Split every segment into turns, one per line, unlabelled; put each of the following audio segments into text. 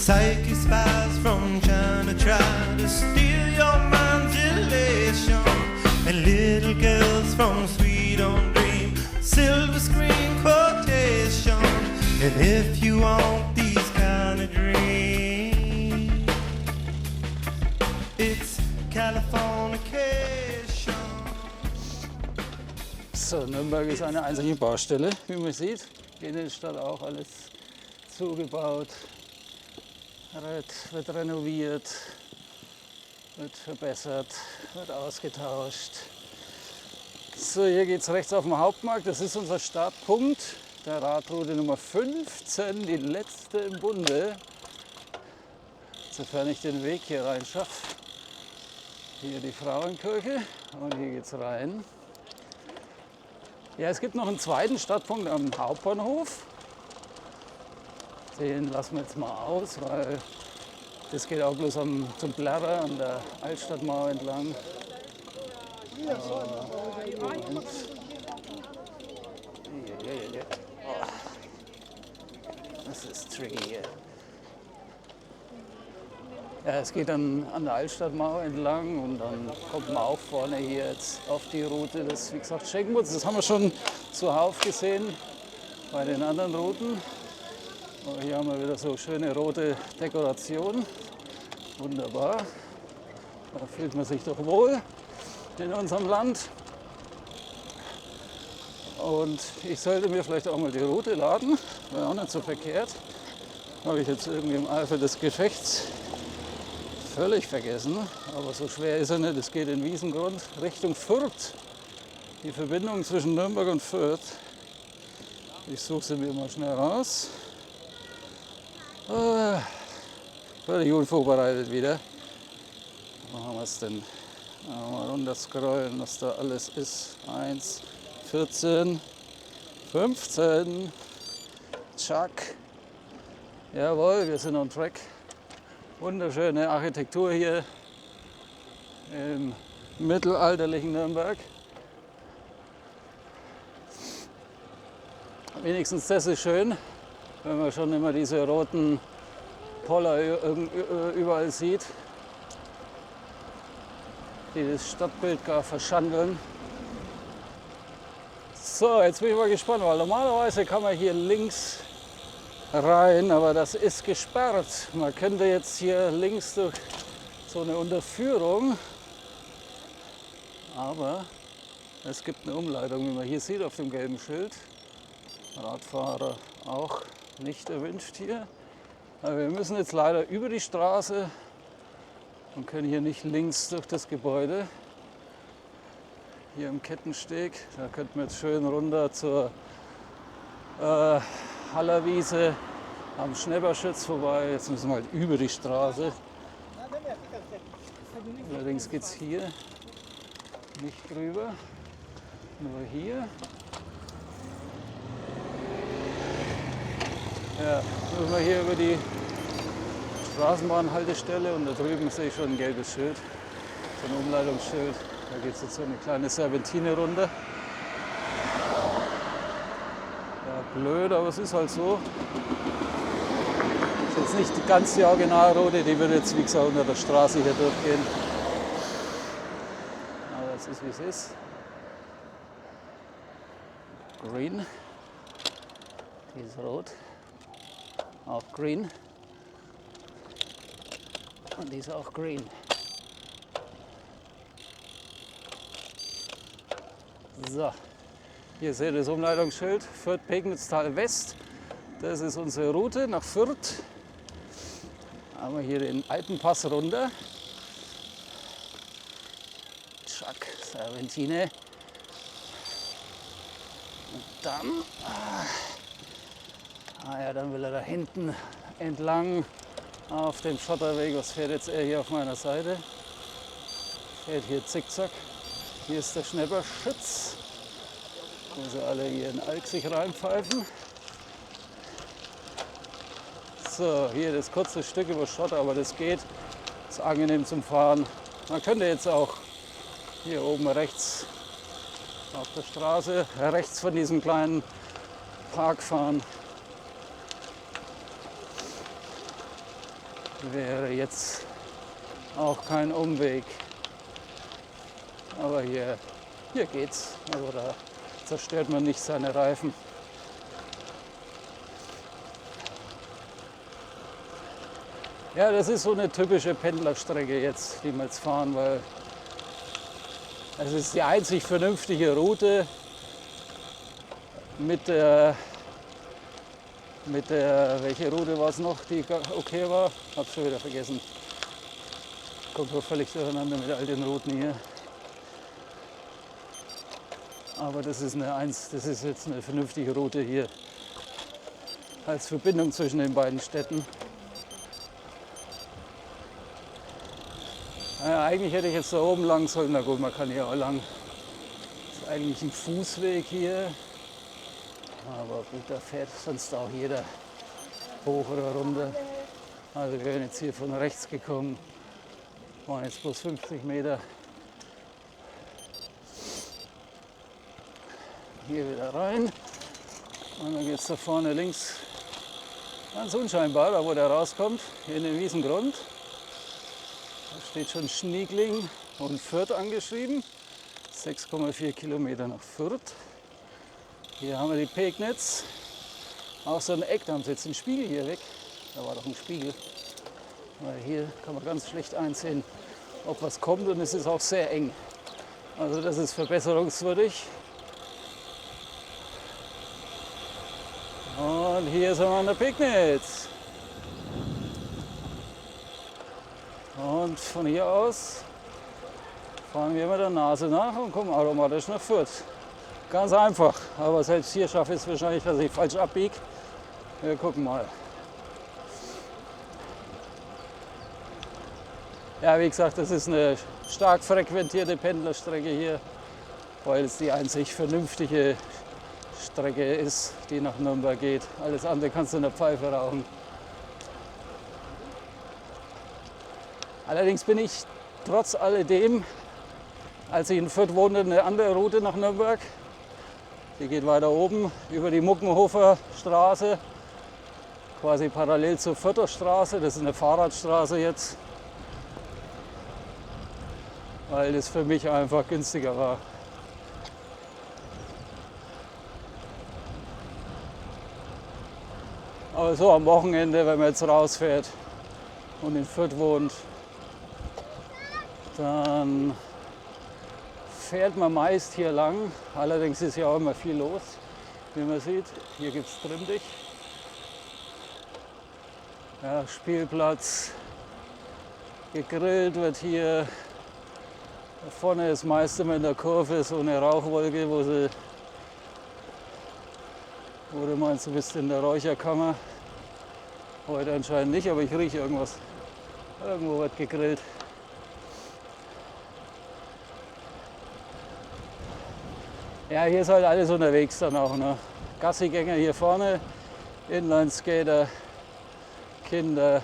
psychic spies from China try to steal your mind's elation. And little girls from Sweet Home Dream, silver screen quotation. And if you want these kind of dreams, it's Californication.
So, Nürnberg ist eine einzige Baustelle, wie man sieht. Die Innenstadt auch alles zugebaut, wird renoviert, wird verbessert, wird ausgetauscht. So, hier geht es rechts auf den Hauptmarkt. Das ist unser Startpunkt der Radroute Nummer 15, die letzte im Bunde, sofern ich den Weg hier rein schaffe. Hier die Frauenkirche und hier geht's rein. Ja, es gibt noch einen zweiten Startpunkt am Hauptbahnhof. Den lassen wir jetzt mal aus, weil das geht auch bloß zum Plärrer an der Altstadtmauer entlang. Das ist tricky hier. Ja, es geht dann an der Altstadtmauer entlang und dann kommt man auch vorne hier jetzt auf die Route des, wie gesagt, Schenkenputz. Das haben wir schon zuhauf gesehen bei den anderen Routen. Aber hier haben wir wieder so schöne rote Dekoration. Wunderbar. Da fühlt man sich doch wohl in unserem Land. Und ich sollte mir vielleicht auch mal die Route laden, wäre auch nicht so verkehrt. Habe ich jetzt irgendwie im Eifer des Gefechts völlig vergessen, aber so schwer ist er nicht. Es geht in Wiesengrund Richtung Fürth. Die Verbindung zwischen Nürnberg und Fürth. Ich suche sie mir mal schnell raus. Völlig unvorbereitet wieder. Wo haben wir es denn? Mal runter scrollen, was da alles ist. 1, 14, 15. Chuck. Jawohl, wir sind on track. Wunderschöne Architektur hier im mittelalterlichen Nürnberg. Wenigstens das ist schön, wenn man schon immer diese roten Poller überall sieht, die das Stadtbild gar verschandeln. So, jetzt bin ich mal gespannt, weil normalerweise kann man hier links rein, aber das ist gesperrt. Man könnte jetzt hier links durch so eine Unterführung, aber es gibt eine Umleitung, wie man hier sieht auf dem gelben Schild. Radfahrer auch nicht erwünscht hier. Aber wir müssen jetzt leider über die Straße und können hier nicht links durch das Gebäude. Hier im Kettensteg, da könnten wir jetzt schön runter zur Hallerwiese am Schnepperschütz vorbei. Jetzt müssen wir halt über die Straße. Allerdings geht es hier nicht drüber, nur hier. Ja, müssen wir hier über die Straßenbahnhaltestelle und da drüben sehe ich schon ein gelbes Schild, so ein Umleitungsschild. Da geht es jetzt so eine kleine Serpentine runter. Blöd, aber es ist halt so. Das ist jetzt nicht die ganz die Originalroute, die würde jetzt wie gesagt unter der Straße hier durchgehen. Aber es ist wie es ist. Green. Die ist rot. Auch green. Und die ist auch green. So. Hier seht ihr das Umleitungsschild, Fürth-Pegnitz-Tal West. Das ist unsere Route nach Fürth. Haben wir hier den Alpenpass runter. Schack, Serpentine. Und dann, ja, dann will er da hinten entlang auf dem Schotterweg. Was fährt jetzt er hier auf meiner Seite? Fährt hier zickzack. Hier ist der Schnepperschütz. Wo sie alle hier in Alk sich reinpfeifen. So, hier das kurze Stück über Schotter, aber das geht. Ist angenehm zum Fahren. Man könnte jetzt auch hier oben rechts auf der Straße, rechts von diesem kleinen Park fahren. wäre jetzt auch kein Umweg. Aber hier geht's. Also da zerstört man nicht seine Reifen. Ja, das ist so eine typische Pendlerstrecke jetzt, die wir jetzt fahren, weil es ist die einzig vernünftige Route mit der, welche Route war es noch, die okay war? Hab's schon wieder vergessen. Kommt doch völlig durcheinander mit all den Routen hier. Aber das ist jetzt eine vernünftige Route hier als Verbindung zwischen den beiden Städten. Ja, eigentlich hätte ich jetzt da oben lang sollen, na gut, man kann hier auch lang. Das ist eigentlich ein Fußweg hier, aber gut, da fährt sonst auch jeder hoch oder runter. Also wir werden jetzt hier von rechts gekommen, waren jetzt bloß 50 Meter. Hier wieder rein und dann geht es da vorne links, ganz unscheinbar, da wo der rauskommt, hier in den Wiesengrund. Da steht schon Schniegling und Fürth angeschrieben, 6,4 Kilometer nach Fürth. Hier haben wir die Pegnitz, auch so ein Eck, da haben sie jetzt einen Spiegel hier weg, da war doch ein Spiegel. Weil hier kann man ganz schlecht einsehen, ob was kommt und es ist auch sehr eng. Also das ist verbesserungswürdig. Und hier sind wir an der Pegnitz. Und von hier aus fahren wir mit der Nase nach und kommen automatisch nach Fürth. Ganz einfach, aber selbst hier schaffe ich es wahrscheinlich, dass ich falsch abbiege. Wir gucken mal. Ja, wie gesagt, das ist eine stark frequentierte Pendlerstrecke hier, weil es die einzig vernünftige Strecke ist, die nach Nürnberg geht. Alles andere kannst du in der Pfeife rauchen. Allerdings bin ich trotz alledem, als ich in Fürth wohnte, eine andere Route nach Nürnberg. Die geht weiter oben über die Muckenhofer Straße, quasi parallel zur Fürther Straße. Das ist eine Fahrradstraße jetzt, weil das für mich einfach günstiger war. Aber so am Wochenende, wenn man jetzt rausfährt und in Fürth wohnt, dann fährt man meist hier lang. Allerdings ist ja auch immer viel los, wie man sieht. Hier gibt es Trimmdich. Ja, Spielplatz, gegrillt wird hier. Da vorne ist meist immer in der Kurve so eine Rauchwolke, wo du meinst, du bist in der Räucherkammer. Heute anscheinend nicht, aber ich rieche irgendwas. Irgendwo wird gegrillt. Ja, hier ist halt alles unterwegs dann auch. Ne? Gassigänger hier vorne, Inlineskater, Kinder,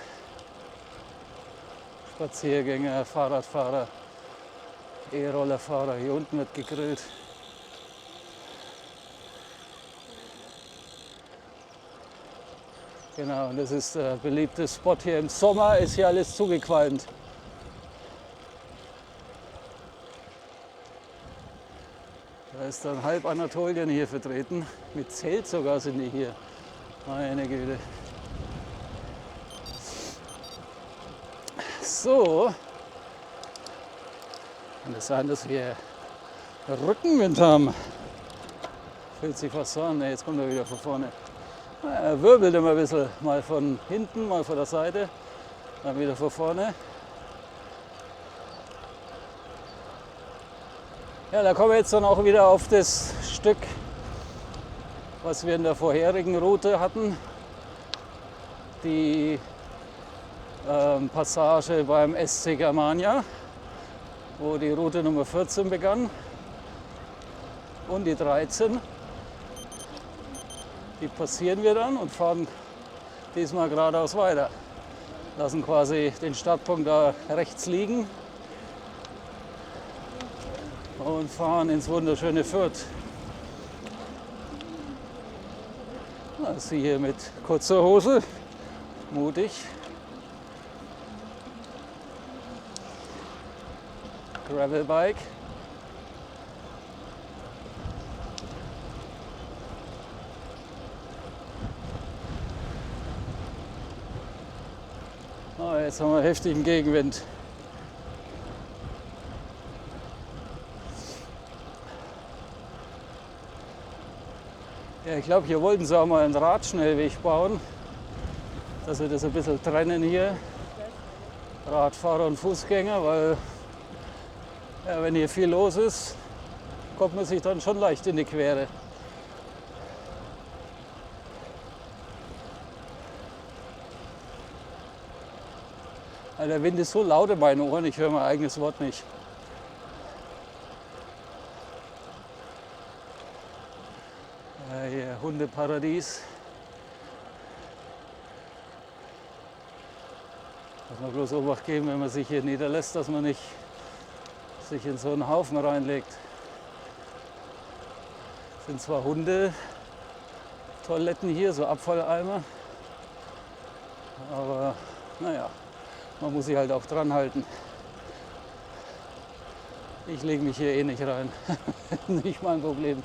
Spaziergänger, Fahrradfahrer, E-Rollerfahrer. Hier unten wird gegrillt. Genau, und das ist der beliebte Spot hier. Im Sommer ist hier alles zugequalmt. Da ist dann halb Anatolien hier vertreten. Mit Zelt sogar sind die hier. Meine Güte. So. Kann es sein, dass wir Rückenwind haben? Fühlt sich fast so an. Ne, jetzt kommt er wieder von vorne. Er wirbelt immer ein bisschen. Mal von hinten, mal von der Seite. Dann wieder von vorne. Ja, da kommen wir jetzt dann auch wieder auf das Stück, was wir in der vorherigen Route hatten. Die Passage beim SC Germania, wo die Route Nummer 14 begann und die 13. Die passieren wir dann und fahren diesmal geradeaus weiter. Lassen quasi den Startpunkt da rechts liegen und fahren ins wunderschöne Fürth. Sie hier mit kurzer Hose, mutig. Gravelbike. Oh, jetzt haben wir heftigen Gegenwind. Ja, ich glaube, hier wollten sie auch mal einen Radschnellweg bauen, dass wir das ein bisschen trennen hier, Radfahrer und Fußgänger, weil ja, wenn hier viel los ist, kommt man sich dann schon leicht in die Quere. Also der Wind ist so laut in meinen Ohren, ich höre mein eigenes Wort nicht. Ja, hier Hundeparadies. Muss man bloß Obacht geben, wenn man sich hier niederlässt, dass man nicht sich in so einen Haufen reinlegt. Es sind zwar Hundetoiletten hier, so Abfalleimer, aber naja, man muss sich halt auch dran halten. Ich lege mich hier eh nicht rein, nicht mein Problem.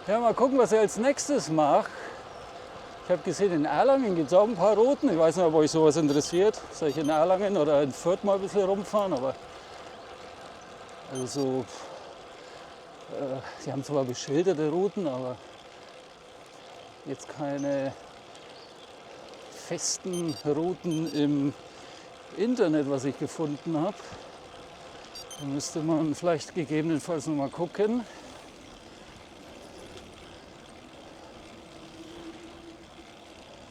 Ja, mal gucken, was ich als nächstes mache. Ich habe gesehen, in Erlangen gibt es auch ein paar Routen. Ich weiß nicht, ob euch sowas interessiert. Soll ich in Erlangen oder in Fürth mal ein bisschen rumfahren? Aber also so, die haben zwar beschilderte Routen, aber jetzt keine festen Routen im Internet, was ich gefunden habe. Da müsste man vielleicht gegebenenfalls noch mal gucken.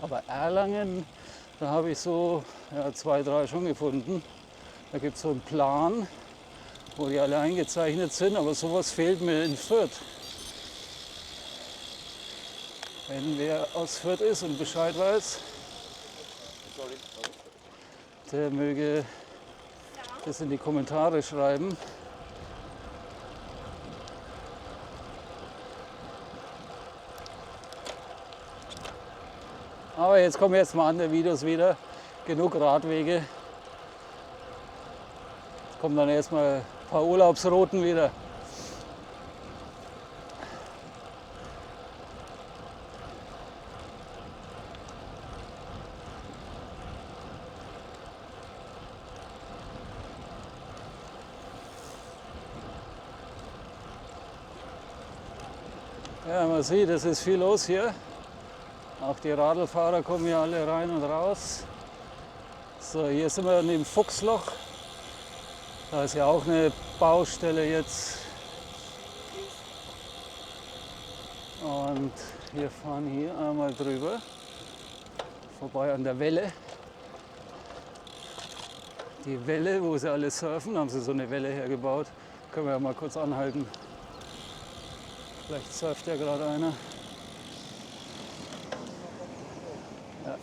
Aber Erlangen, da habe ich so 2, 3 schon gefunden. Da gibt es so einen Plan, wo die alle eingezeichnet sind, aber sowas fehlt mir in Fürth. Wenn wer aus Fürth ist und Bescheid weiß, der möge das in die Kommentare schreiben. Aber jetzt kommen jetzt mal andere Videos wieder. Genug Radwege. Jetzt kommen dann erstmal ein paar Urlaubsrouten wieder. Ja, man sieht, es ist viel los hier. Auch die Radlfahrer kommen hier alle rein und raus. So, hier sind wir in dem Fuchsloch. Da ist ja auch eine Baustelle jetzt. Und wir fahren hier einmal drüber, vorbei an der Welle. Die Welle, wo sie alle surfen, haben sie so eine Welle hergebaut. Können wir ja mal kurz anhalten. Vielleicht surft ja gerade einer. Ja.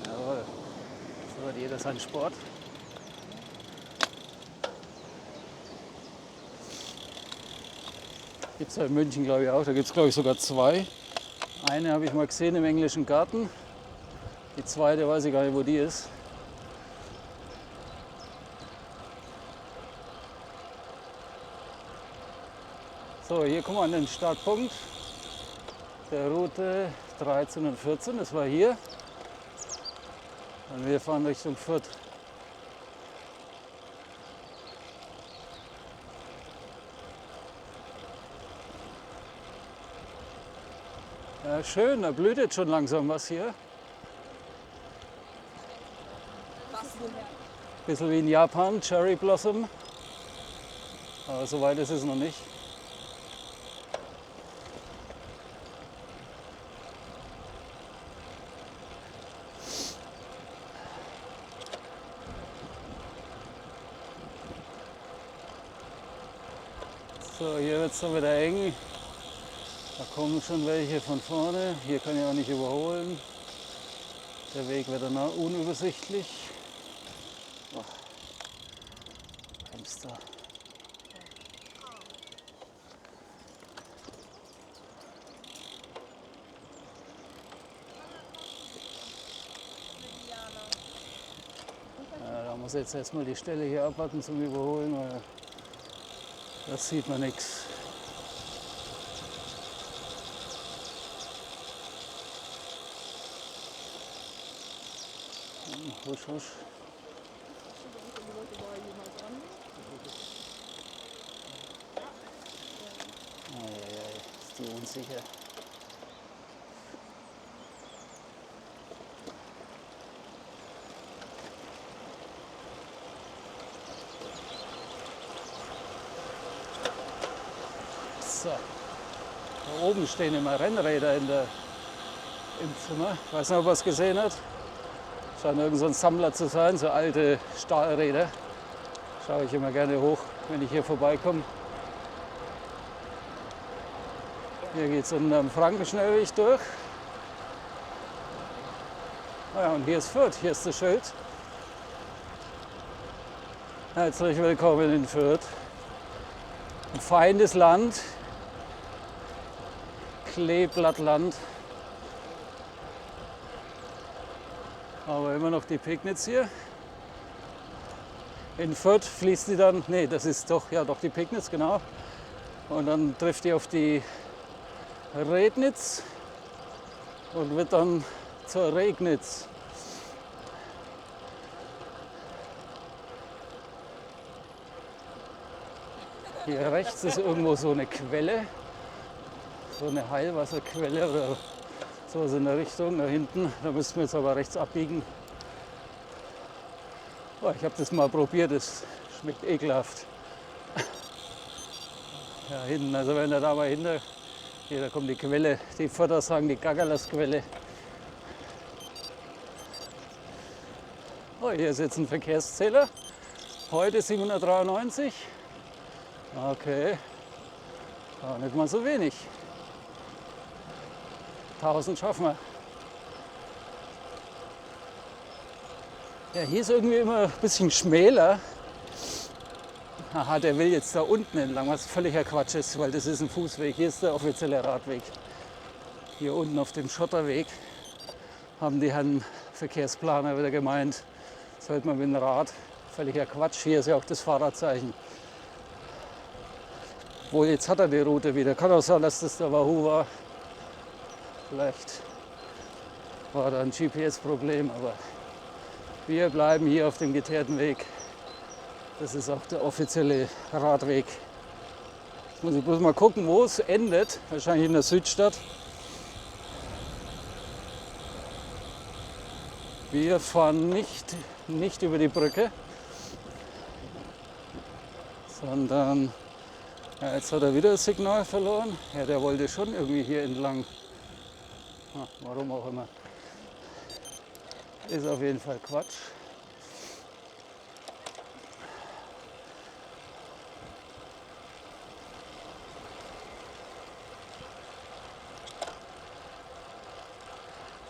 Jawohl. So hat jeder seinen Sport. Gibt es ja in München, glaube ich, auch. Da gibt es, glaube ich, sogar 2. Eine habe ich mal gesehen im Englischen Garten. Die zweite weiß ich gar nicht, wo die ist. So, hier kommen wir an den Startpunkt der Route 13 und 14. Das war hier. Und wir fahren Richtung Fürth. Ja, schön, da blüht jetzt schon langsam was hier. Bisschen wie in Japan, Cherry Blossom. Aber so weit ist es noch nicht. So, hier wird es dann wieder eng. Da kommen schon welche von vorne. Hier kann ich auch nicht überholen. Der Weg wird dann auch unübersichtlich. Oh. Hamster. Ja, da muss jetzt erstmal die Stelle hier abwarten zum Überholen, weil das sieht man nichts. Husch, husch. Eieiei, ist die unsicher. So. Da oben stehen immer Rennräder im Zimmer. Ich weiß nicht, ob ihr es gesehen habt. Scheint irgend so ein Sammler zu sein, so alte Stahlräder. Schaue ich immer gerne hoch, wenn ich hier vorbeikomme. Hier geht es unten am Frankenschnellweg durch. Ah ja, und hier ist Fürth, hier ist das Schild. Herzlich willkommen in Fürth. Ein feines Land, Kleeblattland. Aber immer noch die Pegnitz hier. In Fürth fließt die dann, nee, das ist doch, ja doch die Pegnitz, genau. Und dann trifft die auf die Rednitz und wird dann zur Regnitz. Hier rechts ist irgendwo so eine Quelle, so eine Heilwasserquelle oder sowas in der Richtung. Da hinten, da müssen wir jetzt aber rechts abbiegen. Oh, ich habe das mal probiert, das schmeckt ekelhaft. Ja, hinten, also wenn ihr da mal hinter, hier, da kommt die Quelle, die Förder sagen die Gagalas-Quelle. Oh, hier ist jetzt ein Verkehrszähler. Heute 793. Okay, aber nicht mal so wenig. 1000 schaffen wir. Ja, hier ist irgendwie immer ein bisschen schmäler. Aha, der will jetzt da unten entlang, was völliger Quatsch ist, weil das ist ein Fußweg. Hier ist der offizielle Radweg. Hier unten auf dem Schotterweg haben die Herren Verkehrsplaner wieder gemeint, sollte man mit dem Rad. Völliger Quatsch. Hier ist ja auch das Fahrradzeichen. Wohl, jetzt hat er die Route wieder. Kann auch sein, dass das der Wahoo war. Vielleicht war da ein GPS-Problem, aber wir bleiben hier auf dem geteerten Weg. Das ist auch der offizielle Radweg. Jetzt muss ich bloß mal gucken, wo es endet. Wahrscheinlich in der Südstadt. Wir fahren nicht über die Brücke, sondern ja, jetzt hat er wieder das Signal verloren. Ja, der wollte schon irgendwie hier entlang. Warum auch immer. Ist auf jeden Fall Quatsch.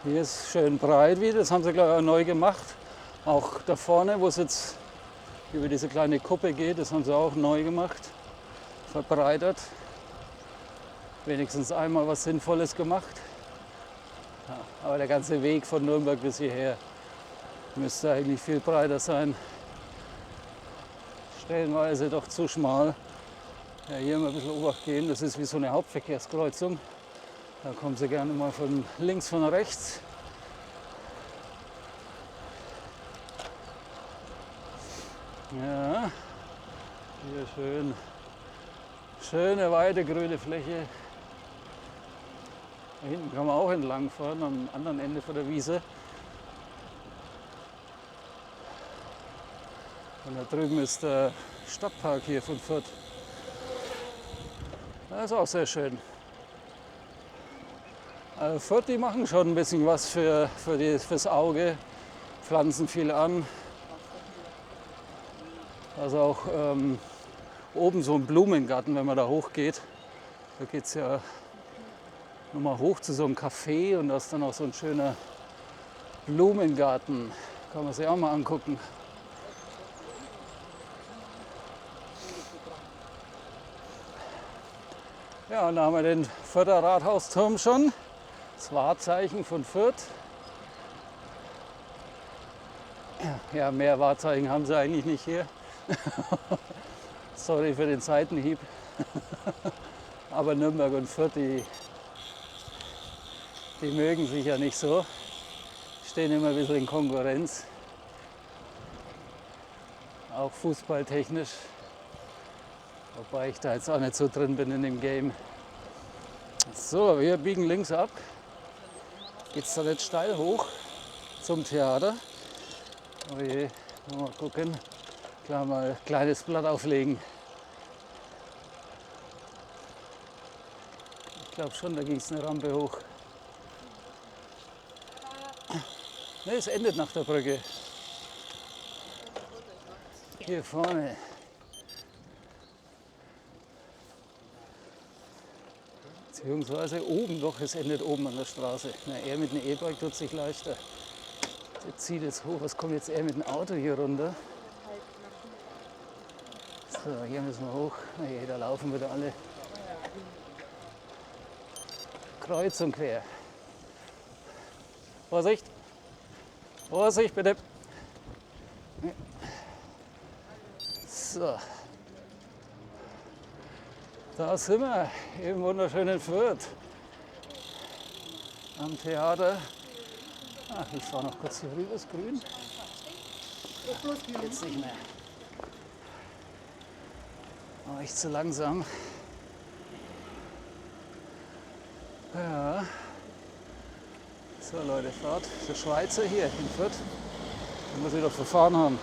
Hier ist schön breit wieder, das haben sie glaube ich auch neu gemacht. Auch da vorne, wo es jetzt über diese kleine Kuppe geht, das haben sie auch neu gemacht. Verbreitert. Wenigstens einmal was Sinnvolles gemacht. Ja, aber der ganze Weg von Nürnberg bis hierher müsste eigentlich viel breiter sein. Stellenweise doch zu schmal. Ja, hier mal ein bisschen Obacht geben, das ist wie so eine Hauptverkehrskreuzung. Da kommen Sie gerne mal von links, von rechts. Ja, hier schön. Schöne, weite, grüne Fläche. Da hinten kann man auch entlang fahren, am anderen Ende von der Wiese. Und da drüben ist der Stadtpark hier von Fürth. Das ist auch sehr schön. Also Fürth, die machen schon ein bisschen was fürs Auge, pflanzen viel an. Also auch oben so ein Blumengarten, wenn man da hochgeht. Da geht es ja nochmal hoch zu so einem Café und da ist dann auch so ein schöner Blumengarten. Kann man sich auch mal angucken. Ja, und da haben wir den Fürther Rathausturm schon. Das Wahrzeichen von Fürth. Ja, mehr Wahrzeichen haben sie eigentlich nicht hier. Sorry für den Seitenhieb. Aber Nürnberg und Fürth, die mögen sich ja nicht so. Stehen immer ein bisschen in Konkurrenz. Auch fußballtechnisch. Wobei ich da jetzt auch nicht so drin bin in dem Game. So, wir biegen links ab. Geht's da nicht steil hoch zum Theater. Oh je, mal gucken. Klar, mal ein kleines Blatt auflegen. Ich glaube schon, da ging es eine Rampe hoch. Ne, es endet nach der Brücke. Hier vorne. Beziehungsweise oben doch, es endet oben an der Straße. Na, er mit einem E-Bike tut sich leichter. Der zieht jetzt hoch. Was kommt jetzt er mit dem Auto hier runter? So, hier müssen wir hoch. Na, hier, da laufen wieder alle kreuz und quer. Vorsicht! Vorsicht bitte! So. Da sind wir im wunderschönen Fürth. Am Theater. Ach, ich fahre noch kurz hier rüber, ist grün. Jetzt nicht mehr. War ich zu langsam. Ja. So Leute, Fahrt. Der Schweizer hier in Fürth. Den muss ich doch verfahren haben.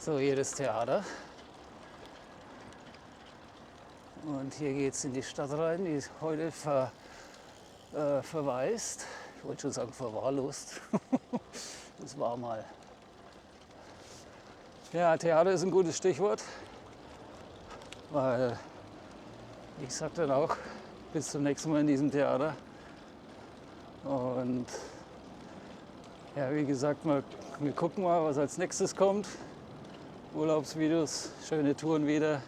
So, hier das Theater. Und hier geht es in die Stadt rein, die ist heute verwaist. Ich wollte schon sagen verwahrlost. Das war mal. Ja, Theater ist ein gutes Stichwort, weil ich sage dann auch bis zum nächsten Mal in diesem Theater. Und ja, wie gesagt, wir gucken mal, was als nächstes kommt. Urlaubsvideos, schöne Touren wieder.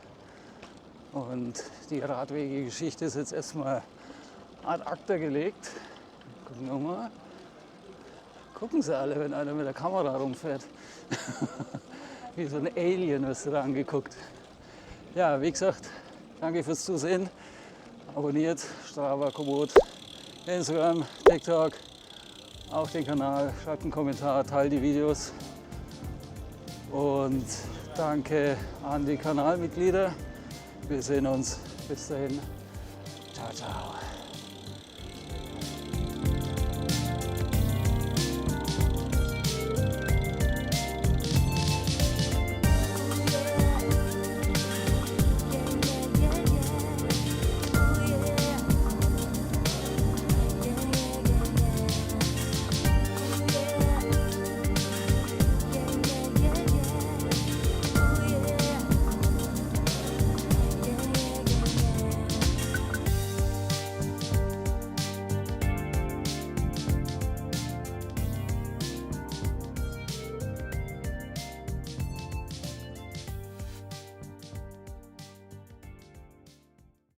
Und die Radwege-Geschichte ist jetzt erstmal ad acta gelegt. Gucken wir mal. Gucken sie alle, wenn einer mit der Kamera rumfährt. Wie so ein Alien wirst du da angeguckt. Ja, wie gesagt, danke fürs Zusehen. Abonniert Strava, Komoot, Instagram, TikTok, auf den Kanal, schreibt einen Kommentar, teilt die Videos. Und danke an die Kanalmitglieder. Wir sehen uns. Bis dahin. Ciao, ciao.